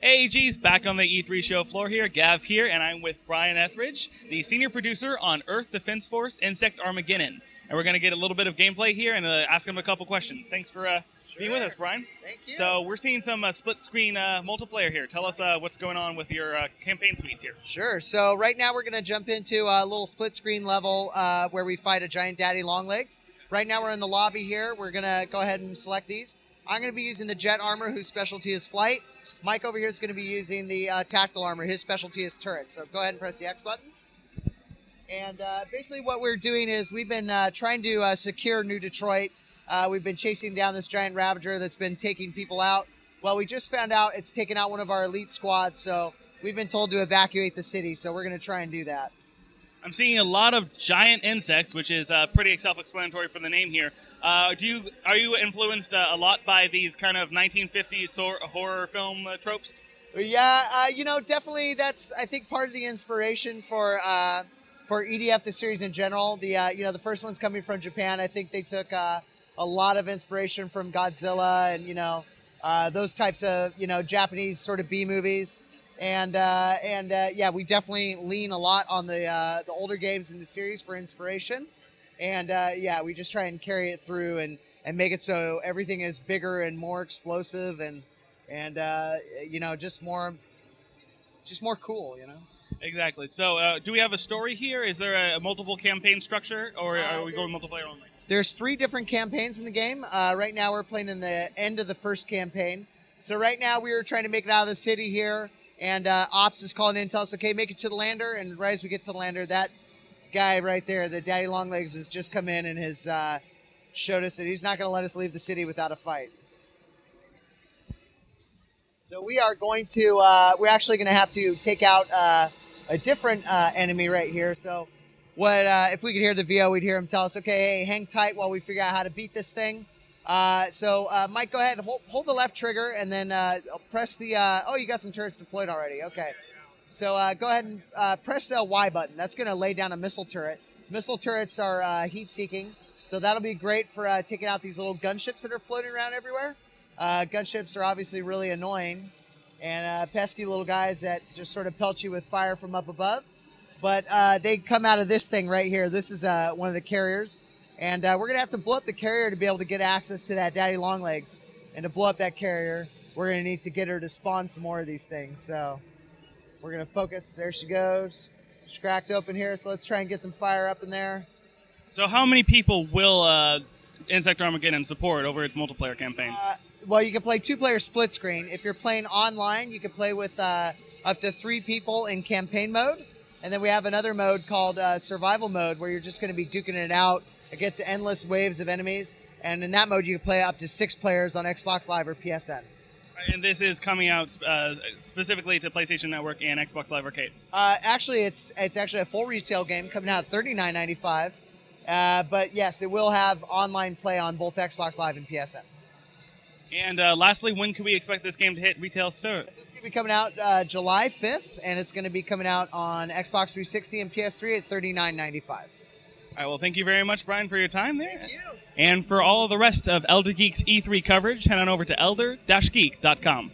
Hey, geez, back on the E3 show floor here. Gav here, and I'm with Brian Etheridge, the senior producer on Earth Defense Force Insect Armageddon. And we're going to get a little bit of gameplay here and ask him a couple questions. Thanks for being with us, Brian. Thank you. So we're seeing some split-screen multiplayer here. Tell us what's going on with your campaign suites here. Sure. So right now we're going to jump into a little split-screen level where we fight a giant daddy longlegs. Right now we're in the lobby here. We're going to go ahead and select these. I'm going to be using the jet armor, whose specialty is flight. Mike over here is going to be using the tactical armor. His specialty is turret. So go ahead and press the X button. And basically what we're doing is we've been trying to secure New Detroit. We've been chasing down this giant Ravager that's been taking people out. Well, we just found out it's taken out one of our elite squads, so we've been told to evacuate the city, so we're going to try and do that. I'm seeing a lot of giant insects, which is pretty self-explanatory for the name here. Are you influenced a lot by these kind of 1950s horror film tropes? Yeah, definitely that's, I think, part of the inspiration for EDF, the series in general. The first one's coming from Japan. I think they took a lot of inspiration from Godzilla and, those types of, Japanese sort of B-movies. And we definitely lean a lot on the older games in the series for inspiration. And, we just try and carry it through and make it so everything is bigger and more explosive and just more cool, Exactly. So do we have a story here? Is there a multiple campaign structure, or are we going multiplayer only? There's 3 different campaigns in the game. Right now we're playing in the end of the first campaign. So right now we were trying to make it out of the city here. And Ops is calling in to tell us, okay, make it to the lander. And right as we get to the lander, that guy right there, the Daddy Longlegs, has just come in and has showed us that he's not going to let us leave the city without a fight. So we are going to, we're actually going to have to take out a different enemy right here. So what if we could hear the VO, we'd hear him tell us, okay, hey, hang tight while we figure out how to beat this thing. Mike, go ahead and hold the left trigger and then press the, oh, you got some turrets deployed already. Okay. So go ahead and press the Y button. That's going to lay down a missile turret. Missile turrets are heat-seeking, so that'll be great for taking out these little gunships that are floating around everywhere. Gunships are obviously really annoying and pesky little guys that just sort of pelt you with fire from up above. But they come out of this thing right here. This is one of the carriers. And we're going to have to blow up the carrier to be able to get access to that Daddy Longlegs. And to blow up that carrier, we're going to need to get her to spawn some more of these things. So we're going to focus. There she goes. She's cracked open here, so let's try and get some fire up in there. So how many people will Insect Armageddon support over its multiplayer campaigns? Well, you can play 2-player split screen. If you're playing online, you can play with up to 3 people in campaign mode. And then we have another mode called survival mode, where you're just going to be duking it out against endless waves of enemies. And in that mode, you can play up to 6 players on Xbox Live or PSN. And this is coming out specifically to PlayStation Network and Xbox Live Arcade. Actually, it's actually a full retail game coming out at $39.95. But yes, it will have online play on both Xbox Live and PSN. And lastly, when can we expect this game to hit retail stores? It's going to be coming out July 5th, and it's going to be coming out on Xbox 360 and PS3 at $39.95. All right, well, thank you very much, Brian, for your time there. Thank you. And for all of the rest of Elder Geek's E3 coverage, head on over to elder-geek.com.